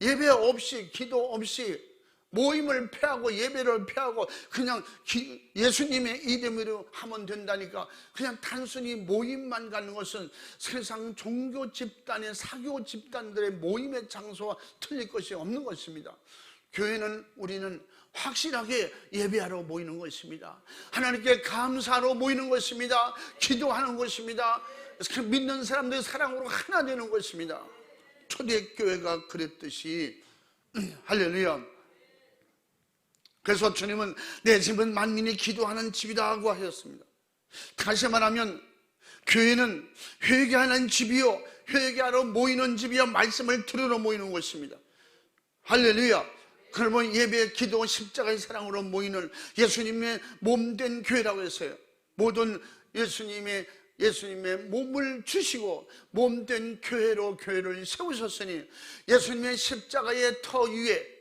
예배 없이 기도 없이 모임을 폐하고 예배를 폐하고 그냥 예수님의 이름으로 하면 된다니까. 그냥 단순히 모임만 가는 것은 세상 종교 집단의 사교 집단들의 모임의 장소와 틀릴 것이 없는 것입니다. 교회는 우리는 확실하게 예배하러 모이는 것입니다. 하나님께 감사하러 모이는 것입니다. 기도하는 것입니다. 믿는 사람들의 사랑으로 하나 되는 것입니다. 초대교회가 그랬듯이 할렐루야. 그래서 주님은 내 집은 만민이 기도하는 집이다 하고 하셨습니다. 다시 말하면 교회는 회개하는 집이요, 회개하러 모이는 집이요, 말씀을 들으러 모이는 것입니다. 할렐루야. 그러면 예배, 기도, 십자가의 사랑으로 모이는 예수님의 몸된 교회라고 했어요. 모든 예수님의 몸을 주시고 몸된 교회로 교회를 세우셨으니 예수님의 십자가의 터 위에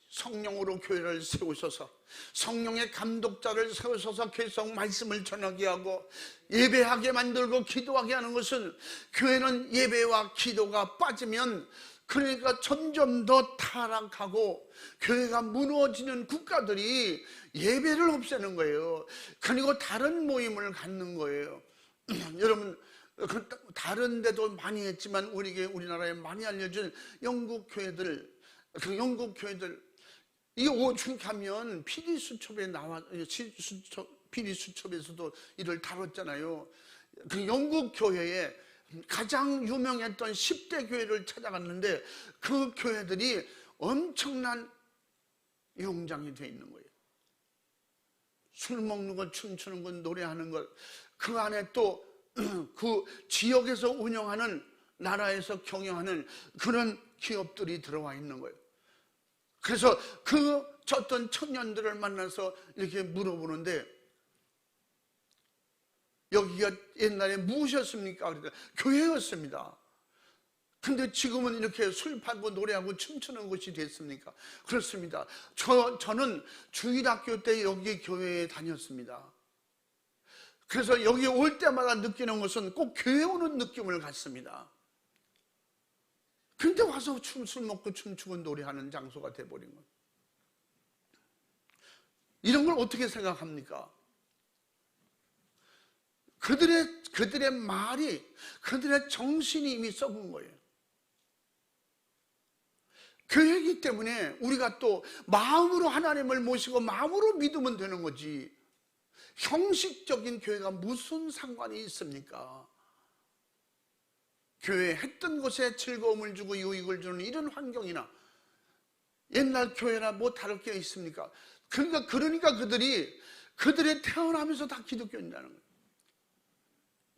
성령으로 교회를 세우셔서 성령의 감독자를 세우셔서 계속 말씀을 전하게 하고 예배하게 만들고 기도하게 하는 것은, 교회는 예배와 기도가 빠지면 그러니까 점점 더 타락하고 교회가 무너지는 국가들이 예배를 없애는 거예요. 그리고 다른 모임을 갖는 거예요. 여러분, 다른 데도 많이 했지만 우리나라에 많이 알려진 영국 교회들, 이 오죽하면 피디수첩에서도 이를 다뤘잖아요. 그 영국 교회에 가장 유명했던 10대 교회를 찾아갔는데 그 교회들이 엄청난 용장이 되어 있는 거예요. 술 먹는 것, 춤추는 것, 노래하는 것, 그 안에 또 그 지역에서 운영하는, 나라에서 경영하는 그런 기업들이 들어와 있는 거예요. 그래서 어떤 청년들을 만나서 이렇게 물어보는데, 여기가 옛날에 무엇이었습니까? 그러니까 교회였습니다. 근데 지금은 이렇게 술 팔고 노래하고 춤추는 곳이 됐습니까? 그렇습니다. 저는 주일학교 때 여기 교회에 다녔습니다. 그래서 여기 올 때마다 느끼는 것은 꼭 교회 오는 느낌을 갖습니다. 근데 와서 술 먹고 춤추고 노래하는 장소가 돼버린 거예요. 이런 걸 어떻게 생각합니까? 그들의 말이, 그들의 정신이 이미 썩은 거예요. 교회이기 때문에 우리가 또 마음으로 하나님을 모시고 마음으로 믿으면 되는 거지, 형식적인 교회가 무슨 상관이 있습니까? 교회 했던 것에 즐거움을 주고 유익을 주는 이런 환경이나 옛날 교회나 뭐 다를 게 있습니까? 그러니까 그들의 태어나면서 다 기독교인이라는 거예요.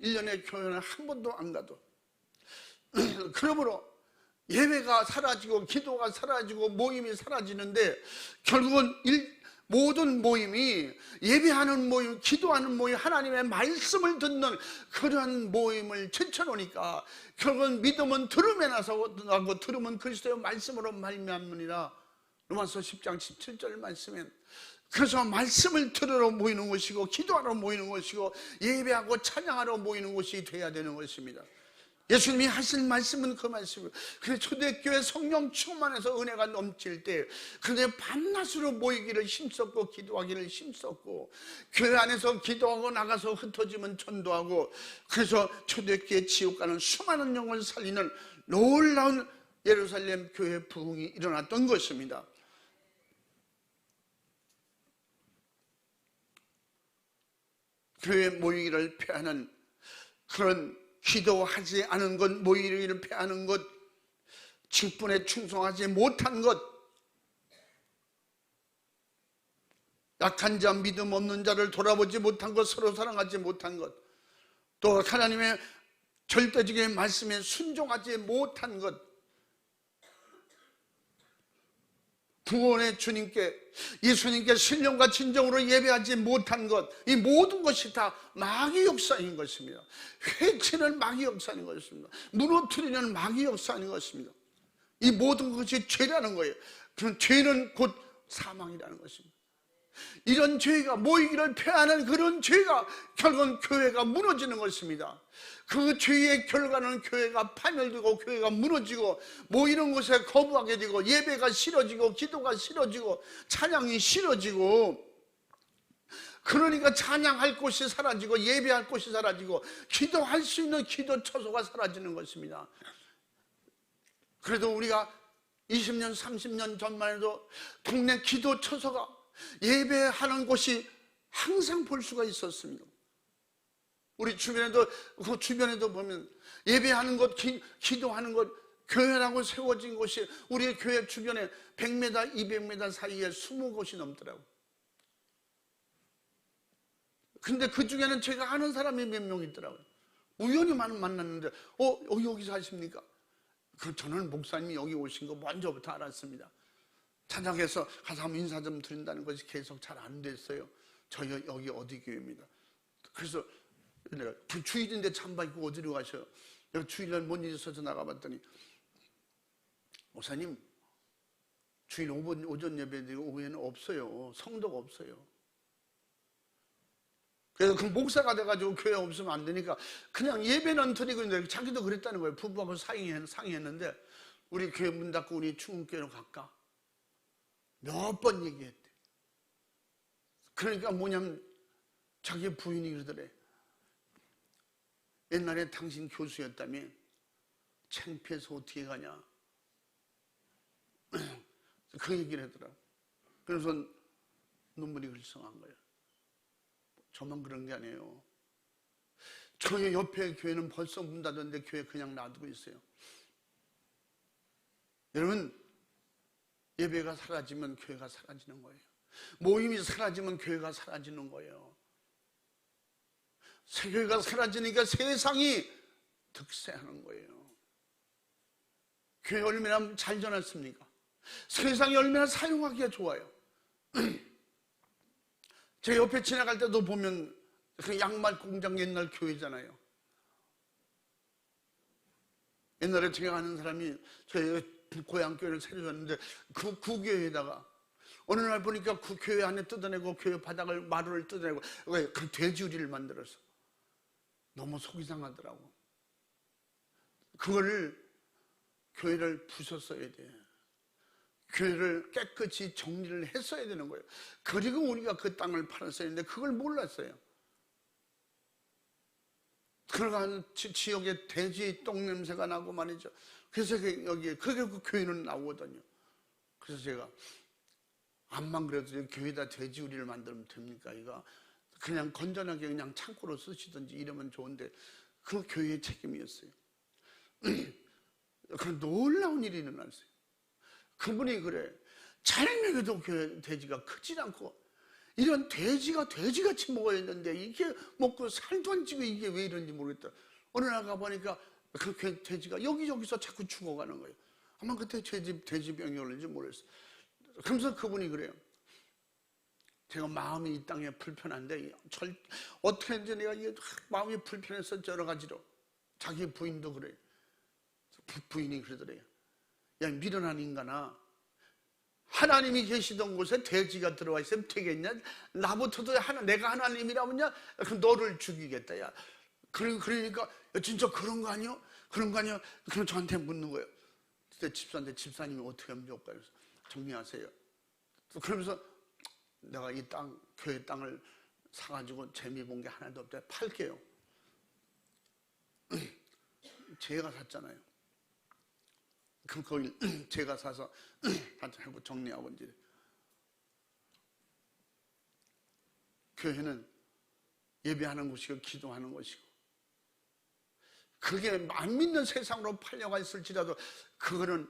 1년에 교회는 한 번도 안 가도. 그러므로 예배가 사라지고 기도가 사라지고 모임이 사라지는데, 결국은 모든 모임이 예배하는 모임, 기도하는 모임, 하나님의 말씀을 듣는 그러한 모임을 제쳐놓으니까 결국은 믿음은 들음에 나서 나고 들음은 그리스도의 말씀으로 말미암느니라. 로마서 10장 17절 말씀엔, 그래서 말씀을 들으러 모이는 것이고 기도하러 모이는 것이고 예배하고 찬양하러 모이는 것이 돼야 되는 것입니다. 예수님이 하신 말씀은 그 말씀이에요. 그래서 초대교회 성령 충만해서 은혜가 넘칠 때, 그런데 밤낮으로 모이기를 힘썼고 기도하기를 힘썼고, 교회 안에서 기도하고 나가서 흩어지면 전도하고, 그래서 초대교회 지옥 가는 수많은 영을 살리는 놀라운 예루살렘 교회 부흥이 일어났던 것입니다. 교회 모이기를 폐하는 그런, 기도하지 않은 것, 모이기를 폐하는 것, 직분에 충성하지 못한 것, 약한 자, 믿음 없는 자를 돌아보지 못한 것, 서로 사랑하지 못한 것, 또 하나님의 절대적인 말씀에 순종하지 못한 것, 구원의 주님께, 예수님께 신령과 진정으로 예배하지 못한 것, 이 모든 것이 다 마귀 역사인 것입니다. 회치는 마귀 역사인 것입니다. 무너뜨리는 마귀 역사인 것입니다. 이 모든 것이 죄라는 거예요. 그럼 죄는 곧 사망이라는 것입니다. 이런 죄가 모이기를 패하는 그런 죄가 결국은 교회가 무너지는 것입니다. 그 죄의 결과는 교회가 파멸되고 교회가 무너지고 모이는 곳에 거부하게 되고 예배가 싫어지고 기도가 싫어지고 찬양이 싫어지고, 그러니까 찬양할 곳이 사라지고 예배할 곳이 사라지고 기도할 수 있는 기도 처소가 사라지는 것입니다. 그래도 우리가 20년 30년 전만 해도 동네 기도 처소가 예배하는 곳이 항상 볼 수가 있었습니다. 우리 주변에도 보면 예배하는 곳, 기도하는 곳, 교회라고 세워진 곳이 우리 교회 주변에 100m, 200m 사이에 20곳이 넘더라고요. 근데 그 중에는 제가 아는 사람이 몇 명 있더라고요. 우연히 만났는데 여기 사십니까? 저는 목사님이 여기 오신 거 먼저부터 알았습니다. 찾아가서 가서 한번 인사 좀 드린다는 것이 계속 잘 안 됐어요. 저희 여기 어디 교회입니다. 그래서 내가 주일인데 잠바 입고 어디로 가셔요? 내가 주일날 뭔 일이 있어서 나가봤더니, 목사님 주일 오전 예배드리고 오후에는 없어요. 성도가 없어요. 그래서 그 목사가 돼가지고 교회 없으면 안 되니까 그냥 예배는 드리고 있는데, 자기도 그랬다는 거예요. 부부하고 상의했는데 우리 교회 문 닫고 우리 충음교회로 갈까? 몇 번 얘기했대. 그러니까 뭐냐면 자기 부인이 그러더래. 옛날에 당신 교수였다며 창피해서 어떻게 가냐, 그 얘기를 하더라. 그래서 눈물이 글썽한 거예요. 저만 그런 게 아니에요. 저희 옆에 교회는 벌써 문 닫았는데 교회 그냥 놔두고 있어요. 여러분, 예배가 사라지면 교회가 사라지는 거예요. 모임이 사라지면 교회가 사라지는 거예요. 교회가 사라지니까 세상이 득세하는 거예요. 교회 얼마나 잘 전했습니까? 세상이 얼마나 사용하기가 좋아요. 제 옆에 지나갈 때도 보면 그 양말 공장 옛날 교회잖아요. 옛날에 제가 아는 사람이 저희 고향 교회를 세워줬는데 그 구교회에다가 어느 날 보니까 그 교회 안에 뜯어내고 교회 바닥을 마루를 뜯어내고 그 돼지우리를 만들어서 너무 속이 상하더라고. 그거를 교회를 부쉈어야 돼. 교회를 깨끗이 정리를 했어야 되는 거예요. 그리고 우리가 그 땅을 팔았어야 했는데 그걸 몰랐어요. 그러한 지역에 돼지 똥 냄새가 나고 말이죠. 그래서 여기에 그게 그 교회는 나오거든요. 그래서 제가 암만 그래도 교회에다 돼지우리를 만들면 됩니까? 이거 그냥 건전하게 그냥 창고로 쓰시든지 이러면 좋은데 그 교회의 책임이었어요. 그 놀라운 일이 일어났어요. 그분이 그래, 잘 먹여도 교회 돼지가 크질 않고, 이런 돼지가 돼지같이 먹어야 했는데 이게 먹고 살도 안 찌고 이게 왜 이런지 모르겠다. 어느 날 가보니까 그 돼지가 여기저기서 자꾸 죽어가는 거예요. 아마 그때 돼지병이 올는지 모르겠어요. 그러면서 그분이 그래요. 제가 마음이 이 땅에 불편한데 어떻게 이제 내가 마음이 불편해서 여러 가지로. 자기 부인도 그래요. 부인이 그러더래요. 야, 미련한 인간아, 하나님이 계시던 곳에 돼지가 들어와 있으면 되겠냐? 나부터도 내가 하나님이라면야 너를 죽이겠다. 야, 그러니까 야, 진짜 그런 거 아니요? 그런 거 아니요? 그럼 저한테 묻는 거예요. 그때 집사님이 어떻게 하면 좋을까? 그래서 정리하세요. 그러면서 내가 이 땅, 교회 땅을 사가지고 재미 본 게 하나도 없대. 팔게요. 제가 샀잖아요. 그럼 거기 제가 사서 하고 정리하고 이제. 교회는 예배하는 곳이고 기도하는 곳이고, 그게 안 믿는 세상으로 팔려가 있을지라도 그거는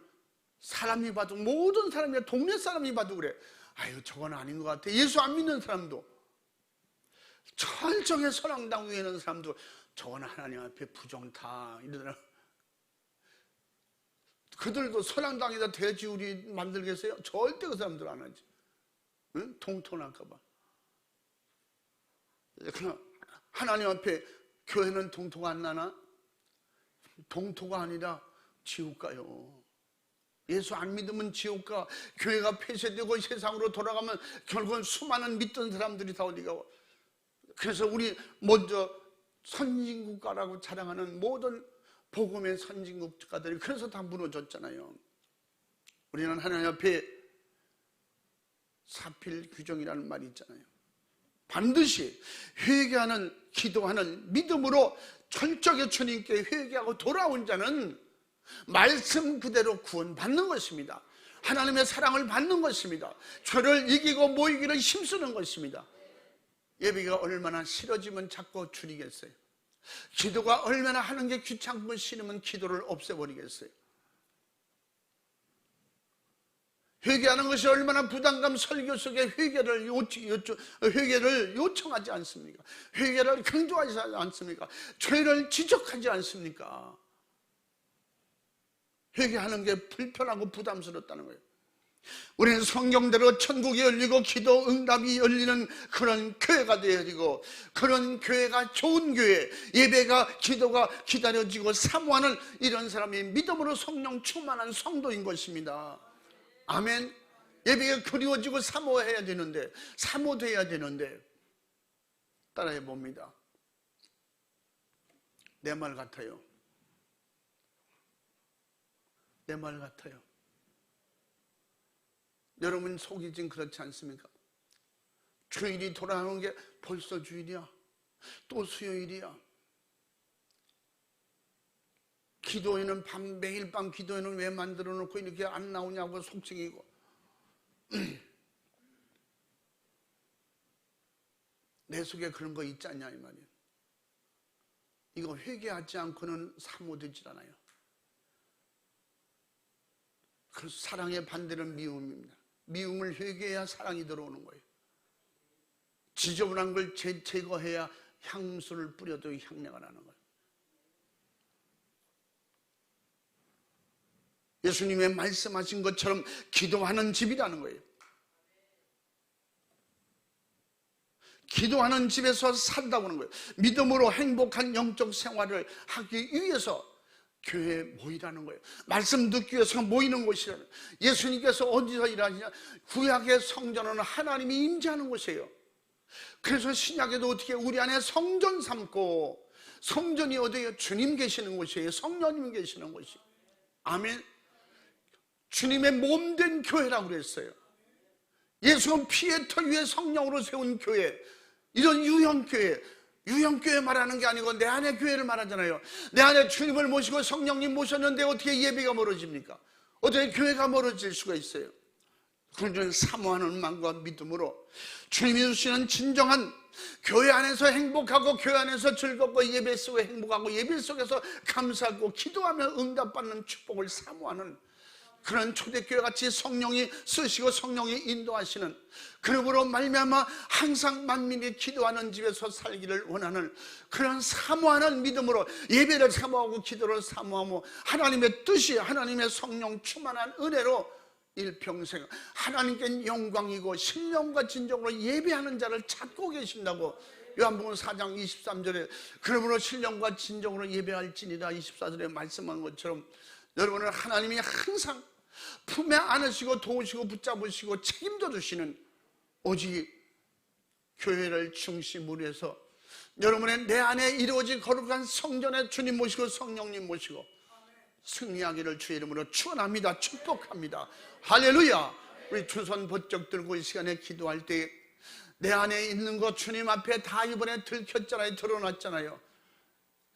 사람이 봐도, 모든 사람이, 동네 사람이 봐도 그래. 아유, 저건 아닌 것 같아. 예수 안 믿는 사람도, 철저하게 선앙당 위에 있는 사람도 저건 하나님 앞에 부정타 이러더라. 그들도 선앙당에다 돼지우리 만들겠어요? 절대 그 사람들 안 하지. 응? 통통할까봐. 그러나 하나님 앞에 교회는 동토가 안 나나? 동토가 아니라 지옥 가요. 예수 안 믿으면 지옥과 교회가 폐쇄되고 세상으로 돌아가면 결국은 수많은 믿던 사람들이 다 어디 가고. 그래서 우리 먼저 선진국가라고 자랑하는 모든 복음의 선진국가들이 그래서 다 무너졌잖아요. 우리는 하나님 앞에 사필 규정이라는 말이 있잖아요. 반드시 회개하는, 기도하는 믿음으로 철저하게 주님께 회개하고 돌아온 자는 말씀 그대로 구원받는 것입니다. 하나님의 사랑을 받는 것입니다. 죄를 이기고 모이기를 힘쓰는 것입니다. 예배가 얼마나 싫어지면 자꾸 줄이겠어요? 기도가 얼마나 하는 게 귀찮고 싫으면 기도를 없애버리겠어요? 회개하는 것이 얼마나 부담감, 설교 속에 회개를 요청하지 않습니까? 회개를 강조하지 않습니까? 죄를 지적하지 않습니까? 회개하는 게 불편하고 부담스럽다는 거예요. 우리는 성경대로 천국이 열리고 기도 응답이 열리는 그런 교회가 되어지고, 그런 교회가 좋은 교회, 예배가, 기도가 기다려지고 사모하는 이런 사람이 믿음으로 성령 충만한 성도인 것입니다. 아멘. 예배가 그리워지고 사모해야 되는데, 사모돼야 되는데 따라해 봅니다. 내 말 같아요. 내 말 같아요. 여러분 속이 지금 그렇지 않습니까? 주일이 돌아오는 게 벌써 주일이야, 또 수요일이야. 기도회는 매일 밤 기도회는 왜 만들어 놓고 이렇게 안 나오냐고 속증이고, 내 속에 그런 거 있지 않냐 이 말이에요. 이거 회개하지 않고는 사모되질 않아요. 그 사랑의 반대는 미움입니다. 미움을 회개해야 사랑이 들어오는 거예요. 지저분한 걸 제거해야 향수를 뿌려도 향내가 나는 거예요. 예수님의 말씀하신 것처럼 기도하는 집이라는 거예요. 기도하는 집에서 산다고 하는 거예요. 믿음으로 행복한 영적 생활을 하기 위해서 교회에 모이라는 거예요. 말씀 듣기 위해서 모이는 곳이라는 거예요. 예수님께서 어디서 일하시냐? 구약의 성전은 하나님이 임재하는 곳이에요. 그래서 신약에도 어떻게 우리 안에 성전 삼고, 성전이 어디예요? 주님 계시는 곳이에요. 성령님 계시는 곳이에요. 아멘. 주님의 몸된 교회라고 그랬어요. 예수는 피의 터 위에 성령으로 세운 교회, 이런 유형교회, 유형교회 말하는 게 아니고 내 안에 교회를 말하잖아요. 내 안에 주님을 모시고 성령님 모셨는데 어떻게 예배가 멀어집니까? 어떻게 교회가 멀어질 수가 있어요? 그런 사모하는 마음과 믿음으로 주님이 주시는 진정한 교회 안에서 행복하고, 교회 안에서 즐겁고, 예배 속에 행복하고, 예배 속에서 감사하고 기도하며 응답받는 축복을 사모하는 그런 초대교회같이 성령이 쓰시고 성령이 인도하시는, 그러므로 말미암아 항상 만민이 기도하는 집에서 살기를 원하는 그런 사모하는 믿음으로 예배를 사모하고 기도를 사모하고, 하나님의 뜻이, 하나님의 성령 충만한 은혜로 일평생 하나님께 영광이고 신령과 진정으로 예배하는 자를 찾고 계신다고 요한복음 4장 23절에 그러므로 신령과 진정으로 예배할지니라 24절에 말씀한 것처럼, 여러분은 하나님이 항상 품에 안으시고 도우시고 붙잡으시고 책임져 주시는 오직 교회를 중심으로 해서 여러분의 내 안에 이루어진 거룩한 성전에 주님 모시고 성령님 모시고 승리하기를 주의 이름으로 축원합니다. 축복합니다. 할렐루야. 우리 두 손 번쩍 들고 이 시간에 기도할 때 내 안에 있는 것 주님 앞에 다 이번에 들켰잖아요. 드러났잖아요.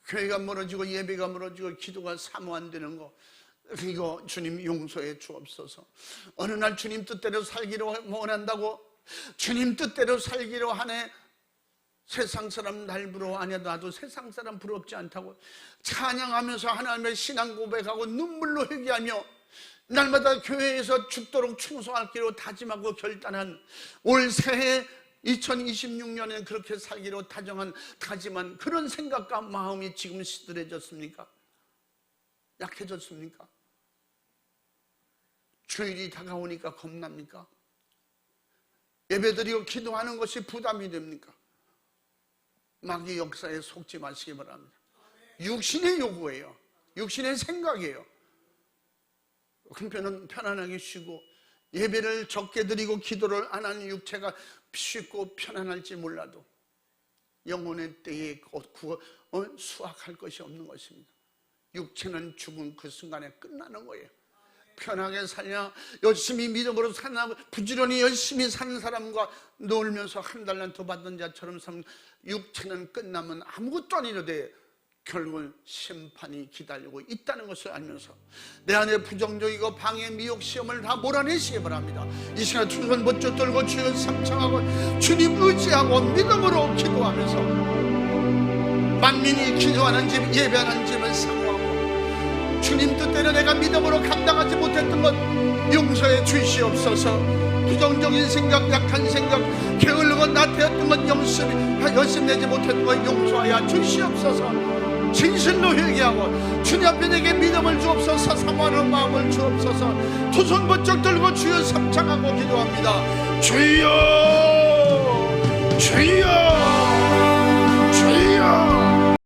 교회가 멀어지고 예배가 멀어지고 기도가 사모 안 되는 거, 이거 주님 용서해 주옵소서. 어느 날 주님 뜻대로 살기로 원한다고, 주님 뜻대로 살기로 하네, 세상 사람 날 부러워 안 해도 나도 세상 사람 부럽지 않다고 찬양하면서 하나님의 신앙 고백하고 눈물로 회개하며 날마다 교회에서 죽도록 충성하기로 다짐하고 결단한 올 새해 2026년에 그렇게 살기로 다짐한 그런 생각과 마음이 지금 시들해졌습니까? 약해졌습니까? 주일이 다가오니까 겁납니까? 예배드리고 기도하는 것이 부담이 됩니까? 마귀 역사에 속지 마시기 바랍니다. 육신의 요구예요. 육신의 생각이에요. 한편은 편안하게 쉬고 예배를 적게 드리고 기도를 안 하는 육체가 쉽고 편안할지 몰라도 영혼의 때에 수확할 것이 없는 것입니다. 육체는 죽은 그 순간에 끝나는 거예요. 편하게 살냐, 열심히 믿음으로 사나, 부지런히 열심히 사는 사람과 놀면서 한 달란트 받은 자처럼 사는, 육체는 끝나면 아무것도 아니려되 결국은 심판이 기다리고 있다는 것을 알면서 내 안에 부정적이고 방해, 미혹, 시험을 다 몰아내시기 바랍니다. 이 시간 두 손 번쩍 들고 주여 삼창하고 주님 의지하고 믿음으로 기도하면서 만민이 기도하는 집, 예배하는 집을 사모하고 주님 뜻대로 내가 믿음으로 감당하지 못했던 것 용서해 주시옵소서. 부정적인 생각, 약한 생각, 게을르고 나태했던 것 열심내지 못했던 것 용서하여 주시옵소서. 진실로 회개하고 주님 앞에 내게 믿음을 주옵소서. 사모하는 마음을 주옵소서. 두 손 번쩍 들고 주여 삼창하고 기도합니다. 주여, 주여.